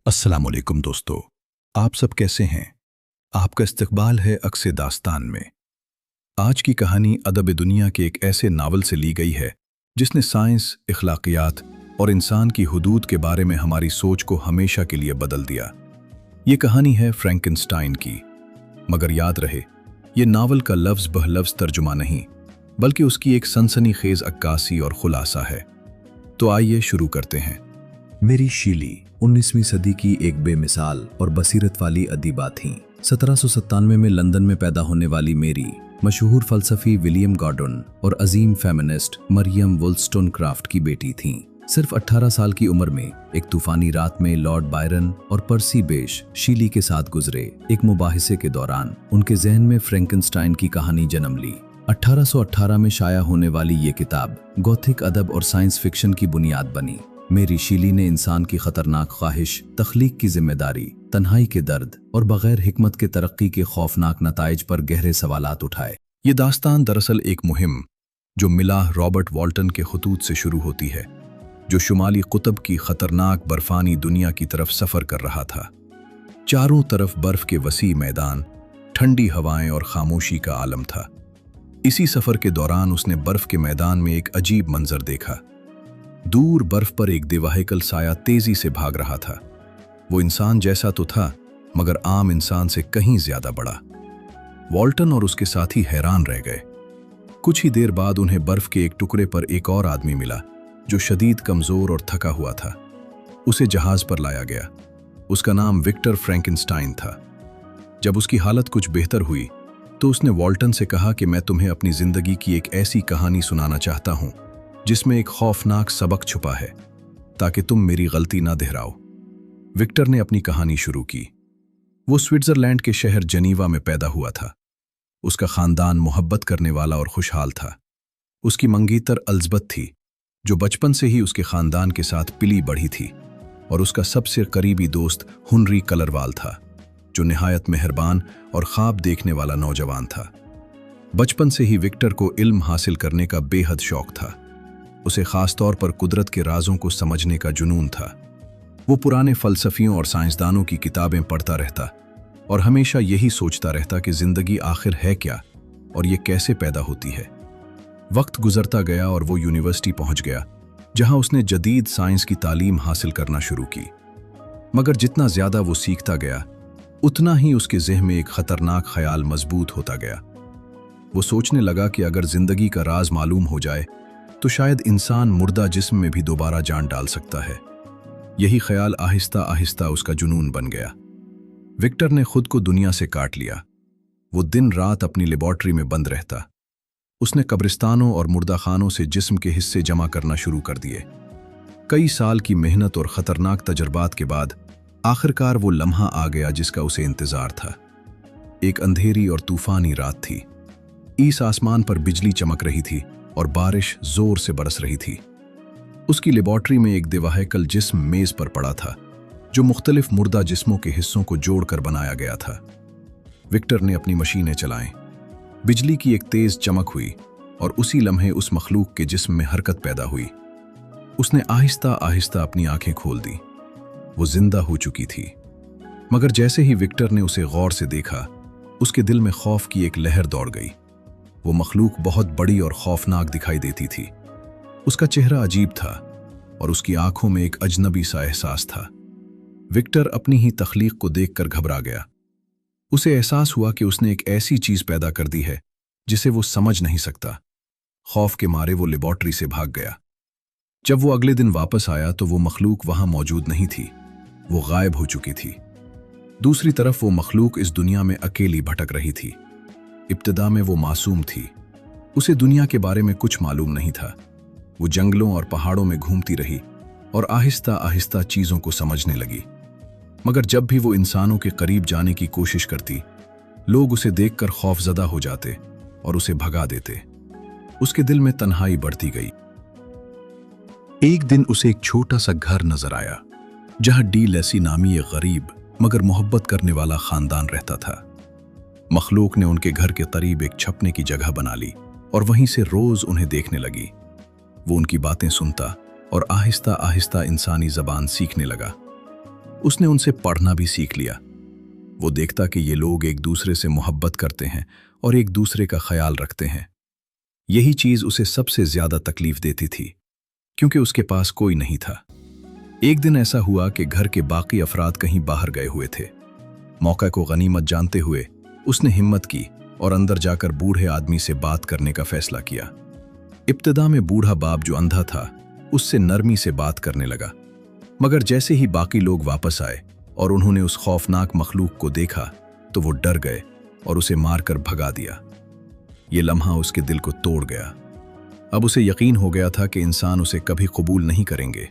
अस्सलामुअलैकुम दोस्तों, आप सब कैसे हैं? आपका इस्तकबाल है अक्स दास्तान में। आज की कहानी अदब दुनिया के एक ऐसे नावल से ली गई है जिसने साइंस, इखलाकियात और इंसान की हुदूद के बारे में हमारी सोच को हमेशा के लिए बदल दिया। ये कहानी है फ्रैंकेनस्टाइन की। मगर याद रहे, ये नावल का लफ्ज़ बह लफ्ज़ तर्जुमा नहीं, बल्कि उसकी एक सनसनीखेज अक्कासी और खुलासा है। तो आइए शुरू करते हैं। मेरी शीली 19वीं सदी की एक बेमिसाल और बसीरत वाली अदीबा थीं। 1797 में लंदन में पैदा होने वाली मेरी मशहूर फ़लसफ़ी विलियम गॉर्डन और अजीम फेमिनिस्ट मरियम वुल्स्टोनक्राफ्ट की बेटी थीं। सिर्फ 18 साल की उम्र में एक तूफ़ानी रात में लॉर्ड बायरन और पर्सी बेश शीली के साथ गुजरे एक मुबाहिसे के दौरान उनके जहन में फ्रैंकेनस्टाइन की कहानी जन्म ली। 1818 में शाया होने वाली ये किताब गॉथिक अदब और साइंस फिक्शन की बुनियाद बनी। मेरी शीली ने इंसान की खतरनाक ख्वाहिश, तख्लीक की जिम्मेदारी, तन्हाई के दर्द और बगैर हिकमत के तरक्की के खौफनाक नताइज पर गहरे सवालात उठाए। ये दास्तान दरअसल एक मुहिम जो मिलाह रॉबर्ट वॉल्टन के खतूत से शुरू होती है, जो शुमाली कुतब की खतरनाक बर्फानी दुनिया की तरफ सफ़र कर रहा था। चारों तरफ बर्फ के वसी मैदान, ठंडी हवाएं और खामोशी का आलम था। इसी सफ़र के दौरान उसने बर्फ के मैदान में एक अजीब मंजर देखा। दूर बर्फ पर एक दिवाहिकल साया तेजी से भाग रहा था। वो इंसान जैसा तो था, मगर आम इंसान से कहीं ज्यादा बड़ा। वॉल्टन और उसके साथी हैरान रह गए। कुछ ही देर बाद उन्हें बर्फ के एक टुकड़े पर एक और आदमी मिला जो शदीद कमजोर और थका हुआ था। उसे जहाज पर लाया गया। उसका नाम विक्टर फ्रैंकेनस्टाइन था। जब उसकी हालत कुछ बेहतर हुई तो उसने वॉल्टन से कहा कि मैं तुम्हें अपनी जिंदगी की एक ऐसी कहानी सुनाना चाहता हूं जिसमें एक खौफनाक सबक छुपा है, ताकि तुम मेरी गलती ना दोहराओ। विक्टर ने अपनी कहानी शुरू की। वो स्विट्जरलैंड के शहर जनीवा में पैदा हुआ था। उसका खानदान मोहब्बत करने वाला और खुशहाल था। उसकी मंगीतर अल्ज़बत थी, जो बचपन से ही उसके खानदान के साथ पिली बढ़ी थी, और उसका सबसे करीबी दोस्त हुनरी कलरवाल था, जो निहायत मेहरबान और ख्वाब देखने वाला नौजवान था। बचपन से ही विक्टर को इल्म हासिल करने का बेहद शौक था। उसे खास तौर पर कुदरत के राजों को समझने का जुनून था। वो पुराने फलसफियों और साइंसदानों की किताबें पढ़ता रहता और हमेशा यही सोचता रहता कि जिंदगी आखिर है क्या और ये कैसे पैदा होती है। वक्त गुजरता गया और वो यूनिवर्सिटी पहुंच गया, जहां उसने जदीद साइंस की तालीम हासिल करना शुरू की। मगर जितना ज्यादा वो सीखता गया, उतना ही उसके ज़हन में एक खतरनाक ख्याल मजबूत होता गया। वो सोचने लगा कि अगर जिंदगी का राज मालूम हो जाए तो शायद इंसान मुर्दा जिस्म में भी दोबारा जान डाल सकता है। यही ख्याल आहिस्ता आहिस्ता उसका जुनून बन गया। विक्टर ने खुद को दुनिया से काट लिया। वो दिन रात अपनी लेबॉर्ट्री में बंद रहता। उसने कब्रिस्तानों और मुर्दाखानों से जिस्म के हिस्से जमा करना शुरू कर दिए। कई साल की मेहनत और ख़तरनाक तजर्बात के बाद आखिरकार वो लम्हा आ गया जिसका उसे इंतज़ार था। एक अंधेरी और तूफ़ानी रात थी। ईस आसमान पर बिजली चमक रही थी और बारिश जोर से बरस रही थी। उसकी लेबॉर्ट्री में एक दिवाहिकल जिस्म मेज पर पड़ा था, जो मुख्तलिफ मुर्दा जिस्मों के हिस्सों को जोड़कर बनाया गया था। विक्टर ने अपनी मशीनें चलाईं। बिजली की एक तेज चमक हुई और उसी लम्हे उस मखलूक के जिस्म में हरकत पैदा हुई। उसने आहिस्ता आहिस्ता अपनी आंखें खोल दी। वो जिंदा हो चुकी थी। मगर जैसे ही विक्टर ने उसे गौर से देखा, उसके दिल में खौफ की एक लहर दौड़ गई। वो मखलूक बहुत बड़ी और खौफनाक दिखाई देती थी। उसका चेहरा अजीब था और उसकी आंखों में एक अजनबी सा एहसास था। विक्टर अपनी ही तख्लीक को देखकर घबरा गया। उसे एहसास हुआ कि उसने एक ऐसी चीज पैदा कर दी है जिसे वो समझ नहीं सकता। खौफ के मारे वो लेबॉर्ट्री से भाग गया। जब वो अगले दिन वापस आया तो वो मखलूक वहां मौजूद नहीं थी। वो गायब हो चुकी थी। दूसरी तरफ वो मखलूक इस दुनिया में अकेली भटक रही थी। इब्तिदा में वो मासूम थी। उसे दुनिया के बारे में कुछ मालूम नहीं था। वो जंगलों और पहाड़ों में घूमती रही और आहिस्ता आहिस्ता चीज़ों को समझने लगी। मगर जब भी वो इंसानों के करीब जाने की कोशिश करती, लोग उसे देखकर खौफजदा हो जाते और उसे भगा देते। उसके दिल में तन्हाई बढ़ती गई। एक दिन उसे एक छोटा सा घर नजर आया, जहां डी लेसी नामी एक गरीब मगर मोहब्बत करने वाला खानदान रहता था। मखलूक ने उनके घर के करीब एक छपने की जगह बना ली और वहीं से रोज उन्हें देखने लगी। वो उनकी बातें सुनता और आहिस्ता आहिस्ता इंसानी ज़बान सीखने लगा। उसने उनसे पढ़ना भी सीख लिया। वो देखता कि ये लोग एक दूसरे से मोहब्बत करते हैं और एक दूसरे का ख्याल रखते हैं। यही चीज़ उसे सबसे ज़्यादा तकलीफ देती थी, क्योंकि उसके पास कोई नहीं था। एक दिन ऐसा हुआ कि घर के बाकी अफराद कहीं बाहर गए हुए थे। मौका को गनीमत जानते हुए उसने हिम्मत की और अंदर जाकर बूढ़े आदमी से बात करने का फैसला किया। इब्तिदा में बूढ़ा बाप जो अंधा था उससे नरमी से बात करने लगा, मगर जैसे ही बाकी लोग वापस आए और उन्होंने उस खौफनाक मखलूक को देखा तो वो डर गए और उसे मारकर भगा दिया। ये लम्हा उसके दिल को तोड़ गया। अब उसे यकीन हो गया था कि इंसान उसे कभी कबूल नहीं करेंगे।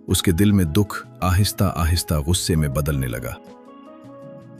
उसके दिल में दुख आहिस्ता आहिस्ता गुस्से में बदलने लगा।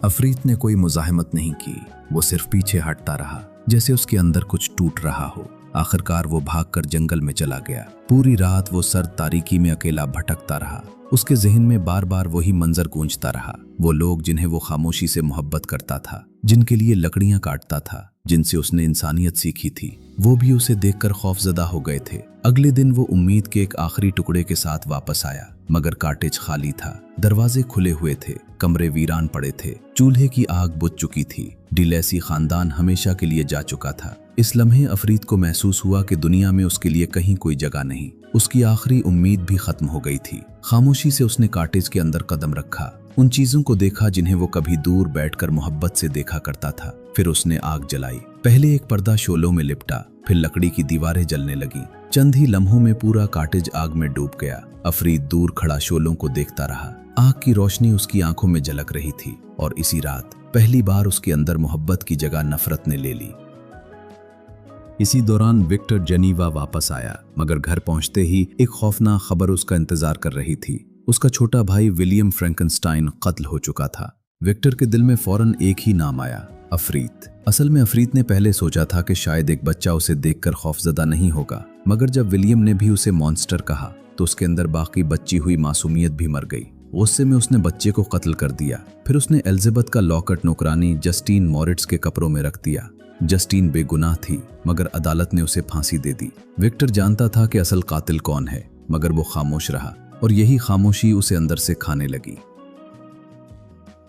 अफरीत ने कोई मुज़ाहमत नहीं की, वो सिर्फ पीछे हटता रहा, जैसे उसके अंदर कुछ टूट रहा हो। आखिरकार वो भागकर जंगल में चला गया। पूरी रात वो सर्द तारीकी में अकेला भटकता रहा। उसके ज़हन में बार बार वही मंजर गूंजता रहा। वो लोग जिन्हें वो खामोशी से मोहब्बत करता था, जिनके लिए लकड़ियां काटता था, जिनसे उसने इंसानियत सीखी थी, वो भी उसे देखकर खौफजदा हो गए थे। अगले दिन वो उम्मीद के एक आखिरी टुकड़े के साथ वापस आया, मगर कॉटेज खाली था। दरवाजे खुले हुए थे, कमरे वीरान पड़े थे, चूल्हे की आग बुझ चुकी थी। डिलेसी खानदान हमेशा के लिए जा चुका था। इस लम्हे अफरीद को महसूस हुआ कि दुनिया में उसके लिए कहीं कोई जगह नहीं। उसकी आखिरी उम्मीद भी खत्म हो गई थी। खामोशी से उसने कॉटेज के अंदर कदम रखा, उन चीजों को देखा जिन्हें वो कभी दूर बैठकर मोहब्बत से देखा करता था। फिर उसने आग जलाई। पहले एक पर्दा शोलों में लिपटा, फिर लकड़ी की दीवारें जलने लगी। चंद ही लम्हों में पूरा कॉटेज आग में डूब गया। अफरीद दूर खड़ा शोलों को देखता रहा। आग की रोशनी उसकी आंखों में झलक रही थी और इसी रात पहली बार उसके अंदर मोहब्बत की जगह नफरत ने ले ली। इसी दौरान विक्टर जेनीवा वापस आया, मगर घर पहुंचते ही एक खौफनाक खबर उसका इंतजार कर रही थी। उसका छोटा भाई विलियम फ्रैंकनस्टाइन कत्ल हो चुका था। विक्टर के दिल में फौरन एक ही नाम आया, अफरीत। असल में अफरीत ने पहले सोचा था कि शायद एक बच्चा उसे देखकर खौफजदा नहीं होगा, मगर जब विलियम ने भी उसे मॉन्स्टर कहा तो उसके अंदर बाकी बची हुई मासूमियत भी मर गई। गुस्से में उसने बच्चे को कत्ल कर दिया। फिर उसने एलिजाबेथ का लॉकेट नौकरानी जस्टीन मॉरिट्स के कपड़ों में रख दिया। जस्टीन बेगुनाह थी, मगर अदालत ने उसे फांसी दे दी। विक्टर जानता था कि असल कातिल कौन है, मगर वो खामोश रहा और यही खामोशी उसे अंदर से खाने लगी।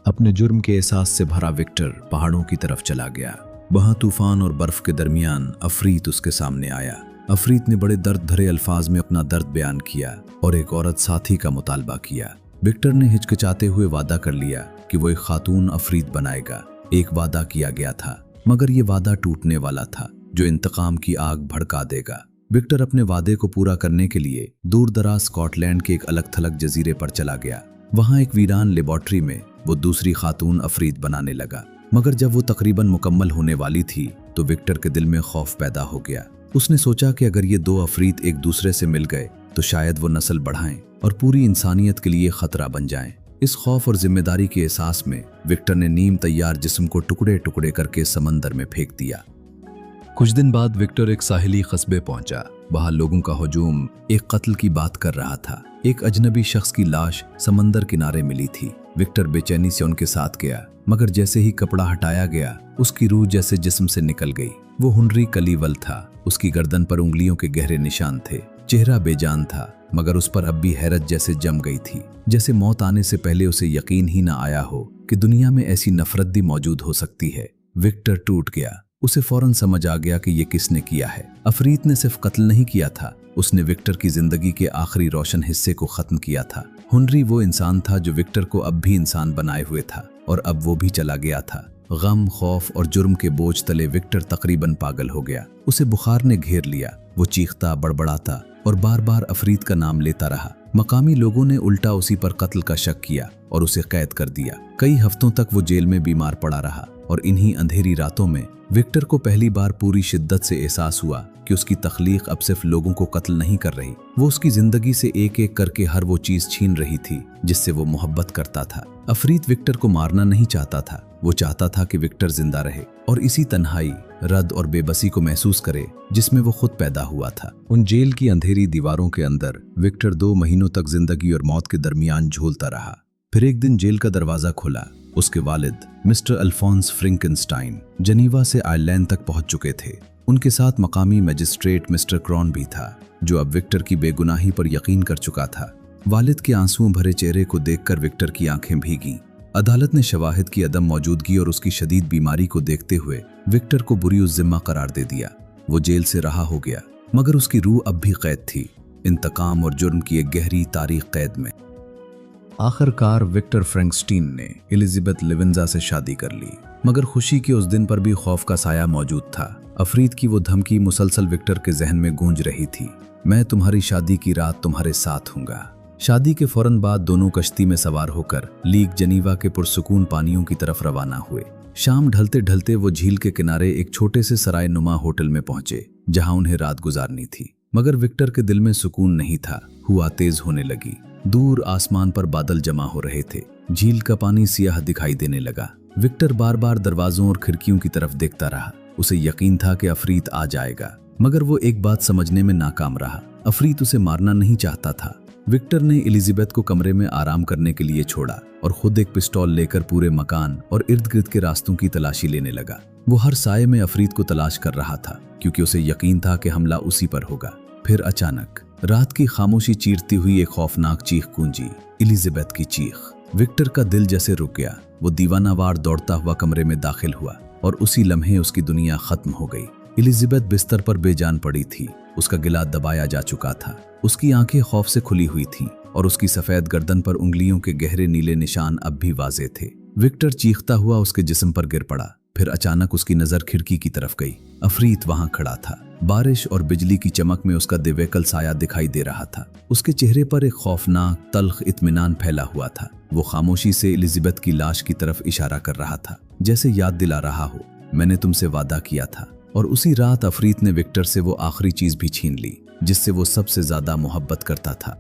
अपने जुर्म के एहसास से भरा विक्टर पहाड़ों की तरफ चला गया। वहां तूफान और बर्फ के दरमियान अफरीत उसके सामने आया। अफरीत ने बड़े दर्द भरे अल्फाज में अपना दर्द बयान किया और एक औरत साथी का मुतालबा किया। विक्टर ने हिचकिचाते हुए वादा कर लिया कि वो एक खातून अफरीत बनाएगा। एक वादा किया गया था, मगर ये वादा टूटने वाला था, जो इंतकाम की आग भड़का देगा। विक्टर अपने वादे को पूरा करने के लिए दूर दराज स्कॉटलैंड के एक अलग थलग जजीरे पर चला गया। वहां एक वीरान लेबॉर्ट्री में वो दूसरी खातून अफरीत बनाने लगा। मगर जब वो तकरीबन मुकम्मल होने वाली थी तो विक्टर के दिल में खौफ पैदा हो गया। उसने सोचा कि अगर ये दो अफरीत एक दूसरे से मिल गए तो शायद वो नस्ल बढ़ाएं और पूरी इंसानियत के लिए खतरा बन जाएं। इस खौफ और जिम्मेदारी के एहसास में विक्टर ने नीम तैयार जिस्म को टुकड़े टुकड़े करके समंदर में फेंक दिया। कुछ दिन बाद विक्टर एक साहिली कस्बे पहुंचा। वहां लोगों का हुजूम एक कत्ल की बात कर रहा था। एक अजनबी शख्स की लाश समंदर किनारे मिली थी। विक्टर बेचैनी से उनके साथ गया, मगर जैसे ही कपड़ा हटाया गया उसकी रूह जैसे जिस्म से निकल गई। वो हुनरी कलीवल था। उसकी गर्दन पर उंगलियों के गहरे निशान थे। चेहरा बेजान था, मगर उस पर अब भी हैरत जैसे जम गई थी, जैसे मौत आने से पहले उसे यकीन ही ना आया हो कि दुनिया में ऐसी नफरत भी मौजूद हो सकती है। विक्टर टूट गया। उसे फौरन समझ आ गया कि ये किसने किया है। अफरीत ने सिर्फ कत्ल नहीं किया था, उसने विक्टर की जिंदगी के आखिरी रोशन हिस्से को खत्म किया था। हुनरी वो इंसान था जो विक्टर को अब भी इंसान बनाए हुए था, और अब वो भी चला गया था। गम, खौफ और जुर्म के बोझ तले विक्टर तकरीबन पागल हो गया। उसे बुखार ने घेर लिया। वो चीखता, बड़बड़ाता और बार बार अफरीत का नाम लेता रहा। मकामी लोगों ने उल्टा उसी पर कत्ल का शक किया और उसे कैद कर दिया। कई हफ्तों तक वो जेल में बीमार पड़ा रहा और इन्हीं अंधेरी रातों में विक्टर को पहली बार पूरी शिद्दत से एहसास हुआ कि उसकी तख्लीक अब सिर्फ लोगों को कत्ल नहीं कर रही, वो उसकी जिंदगी से एक एक करके हर वो चीज छीन रही थी जिससे वो मोहब्बत करता था। अफरीत विक्टर को मारना नहीं चाहता था, वो चाहता था कि विक्टर जिंदा रहे और इसी तन्हाई, रद्द और बेबसी को महसूस करे जिसमें वो खुद पैदा हुआ था। उन जेल की अंधेरी दीवारों के अंदर विक्टर 2 महीनों तक जिंदगी और मौत के दरमियान झूलता रहा। फिर एक दिन जेल का दरवाजा खुला। उसके वालिद मिस्टर अल्फोंस फ्रैंकनस्टाइन जनीवा से आयरलैंड तक पहुंच चुके थे। उनके साथ मकामी मजिस्ट्रेट मिस्टर क्रॉन भी था, जो अब विक्टर की बेगुनाही पर यकीन कर चुका था। वालिद के आंसुओं भरे चेहरे को देखकर विक्टर की आंखें भीगी। अदालत ने शवाहिद की अदम मौजूदगी और उसकी शदीद बीमारी को देखते हुए विक्टर को बुरी जिम्मा करार दे दिया। वो जेल से रहा हो गया, मगर उसकी रूह अब भी कैद थी, इंतकाम और जुर्म की एक गहरी तारीख कैद में। आखिरकार विक्टर फ्रैंकस्टीन ने एलिजाबेथ लिविंजा से शादी कर ली, मगर खुशी के उस दिन पर भी खौफ का साया मौजूद था। अफरीद की वो धमकी मुसलसल विक्टर के जहन में गूंज रही थी, मैं तुम्हारी शादी की रात तुम्हारे साथ हूँगा। शादी के फौरन बाद दोनों कश्ती में सवार होकर लीग जनीवा के पुरसुकून पानियों की तरफ रवाना हुए। शाम ढलते ढलते वो झील के किनारे एक छोटे से सराय नुमा होटल में पहुंचे, जहां उन्हें रात गुजारनी थी। मगर विक्टर के दिल में सुकून नहीं था। हुआ तेज होने लगी, दूर आसमान पर बादल जमा हो रहे थे, झील का पानी सियाह दिखाई देने लगा। विक्टर बार बार दरवाजों और खिड़कियों की तरफ देखता रहा। उसे यकीन था कि अफरीद आ जाएगा, मगर वो एक बात समझने में नाकाम रहा, अफरीद उसे मारना नहीं चाहता था। विक्टर ने एलिजाबेथ को कमरे में आराम करने के लिए छोड़ा और खुद एक पिस्तौल लेकर पूरे मकान और इर्द गिर्द के रास्तों की तलाशी लेने लगा। वो हर साये में अफरीद को तलाश कर रहा था, क्योंकि उसे यकीन था कि हमला उसी पर होगा। फिर अचानक रात की खामोशी चीरती हुई एक खौफनाक चीख गूंजी, एलिजाबेथ की चीख। विक्टर का दिल जैसे रुक गया। वो दीवानावार दौड़ता हुआ कमरे में दाखिल हुआ और उसी लम्हे उसकी दुनिया खत्म हो गई। एलिजाबेथ बिस्तर पर बेजान पड़ी थी, उसका गिला दबाया जा चुका था, उसकी आंखें खौफ से खुली हुई थीं और उसकी सफेद गर्दन पर उंगलियों के गहरे नीले निशान अब भी वाज़ेह थे। विक्टर चीखता हुआ उसके जिस्म पर गिर पड़ा। फिर अचानक उसकी नजर खिड़की की तरफ गई। अफरीद वहां खड़ा था, बारिश और बिजली की चमक में उसका दिव्यकल साया दिखाई दे रहा था। उसके चेहरे पर एक खौफनाक तल्ख इत्मीनान फैला हुआ था। वो खामोशी से एलिजाबेथ की लाश की तरफ इशारा कर रहा था, जैसे याद दिला रहा हो, मैंने तुमसे वादा किया था। और उसी रात अफरीद ने विक्टर से वो आखिरी चीज भी छीन ली जिससे वो सबसे ज्यादा मोहब्बत करता था।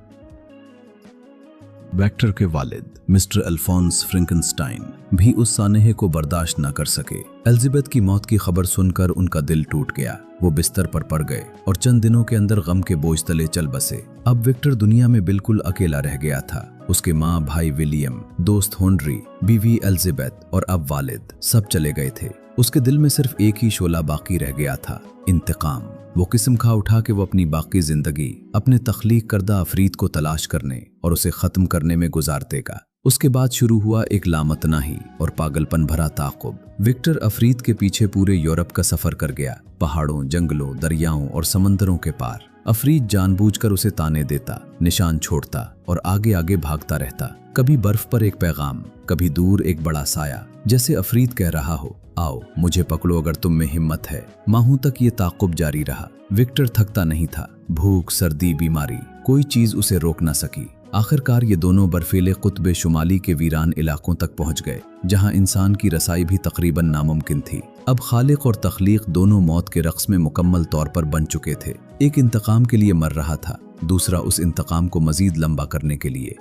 विक्टर के वालिद मिस्टर अल्फोंस फ्रैंकनस्टाइन भी उस सानेहे को बर्दाश्त न कर सके। एलिजाबेथ की मौत की खबर सुनकर उनका दिल टूट गया। वो बिस्तर पर पड़ गए और चंद दिनों के अंदर गम के बोझ तले चल बसे। अब विक्टर दुनिया में बिल्कुल अकेला रह गया था। उसके माँ, भाई विलियम, दोस्त हेनरी, बीवी एलिजाबेथ और अब वालिद सब चले गए थे। उसके दिल में सिर्फ एक ही शोला बाकी रह गया था, इंतकाम। वो किस्म खा उठा कि वो अपनी बाकी जिंदगी अपने तख्लीक करदा अफरीद को तलाश करने और उसे खत्म करने में गुजार देगा। उसके बाद शुरू हुआ एक लामतनाही और पागलपन भरा ताक़ुब। विक्टर अफरीद के पीछे पूरे यूरोप का सफर कर गया, पहाड़ों, जंगलों, दरियाओं और समंदरों के पार। अफरीद जानबूझकर उसे ताने देता, निशान छोड़ता और आगे आगे भागता रहता। कभी बर्फ पर एक पैगाम, कभी दूर एक बड़ा साया, जैसे अफरीद कह रहा हो, आओ मुझे पकड़ो अगर तुम में हिम्मत है। माहों तक ये ताक़ुब जारी रहा। विक्टर थकता नहीं था। भूख, सर्दी, बीमारी, कोई चीज उसे रोक न सकी। आखिरकार ये दोनों बर्फीले कुतबे शुमाली के वीरान इलाकों तक पहुंच गए, जहां इंसान की रसाई भी तकरीबन नामुमकिन थी। अब खालिक और तख्लीक दोनों मौत के रक़्स में मुकम्मल तौर पर बन चुके थे। एक इंतकाम के लिए मर रहा था, दूसरा उस इंतकाम को मजीद लंबा करने के लिए।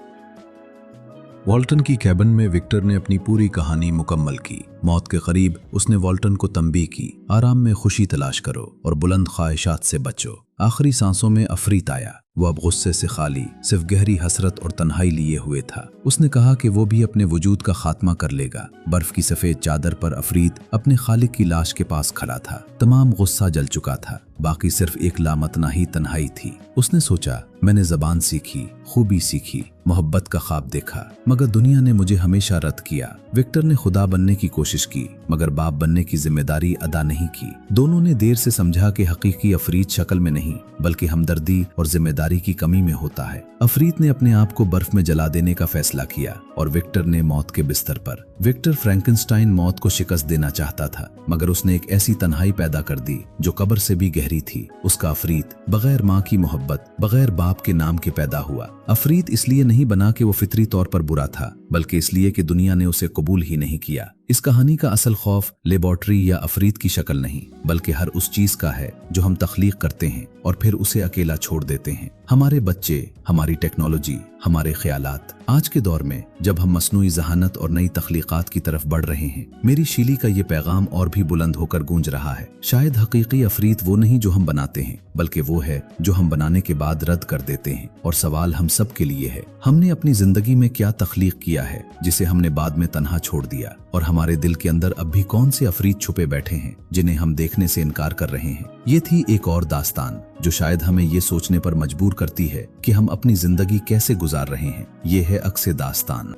वॉल्टन की कैबिन में विक्टर ने अपनी पूरी कहानी मुकम्मल की। मौत के करीब उसने वॉल्टन को तंबीह की, आराम में खुशी तलाश करो और बुलंद ख्वाहिशात से बचो। आखिरी सांसों में अफरीद आया। वो अब गुस्से से खाली, सिर्फ गहरी हसरत और तन्हाई लिए हुए था। उसने कहा कि वो भी अपने वजूद का खात्मा कर लेगा। बर्फ की सफेद चादर पर अफरीद अपने खालिक की लाश के पास खड़ा था। तमाम गुस्सा जल चुका था, बाकी सिर्फ एक लामतनाही तन्हाई थी। उसने सोचा, मैंने ज़बान सीखी, खूबी सीखी, मोहब्बत का ख्वाब देखा, मगर दुनिया ने मुझे हमेशा रद्द किया। विक्टर ने खुदा बनने की कोशिश की, मगर बाप बनने की जिम्मेदारी अदा नहीं की। दोनों ने देर से समझा कि हकीकी अफरीद शक्ल में नहीं, बल्कि हमदर्दी और जिम्मेदारी की कमी में होता है। अफरीद ने अपने आप को बर्फ में जला देने का फैसला किया और विक्टर ने मौत के बिस्तर पर। विक्टर फ्रैंकनस्टाइन मौत को शिकस्त देना चाहता था, मगर उसने एक ऐसी तन्हाई पैदा कर दी जो कब्र से भी गहरी थी। उसका अफरीद बगैर माँ की मोहब्बत, बगैर बाप के नाम के पैदा हुआ। अफरीद इसलिए नहीं बना कि वो फितरी तौर पर बुरा था, बल्कि इसलिए कि दुनिया ने उसे कबूल ही नहीं किया। इस कहानी का असल खौफ लेबॉर्ट्री या अफरीद की शक्ल नहीं, बल्कि हर उस चीज का है जो हम तख्लीक करते हैं और फिर उसे अकेला छोड़ देते हैं। हमारे बच्चे, हमारी टेक्नोलॉजी, हमारे ख्यालात। आज के दौर में जब हम मसनूई जहानत और नई तख्लीकात की तरफ बढ़ रहे हैं, मेरी शीली का ये पैगाम और भी बुलंद होकर गूंज रहा है। शायद हकीकी अफरीद वो नहीं जो हम बनाते हैं, बल्कि वो है जो हम बनाने के बाद रद्द कर देते हैं। और सवाल हम सब के लिए है, हमने अपनी जिंदगी में क्या तख्लीक किया है जिसे हमने बाद में तन्हा छोड़ दिया, और हमारे दिल के अंदर अब भी कौन से अफरीद छुपे बैठे हैं जिन्हें हम देखने से इनकार कर रहे हैं। ये थी एक और दास्तान जो शायद हमें ये सोचने पर मजबूर करती है कि हम अपनी जिंदगी कैसे गुजार रहे हैं। ये है अक्स दास्तान।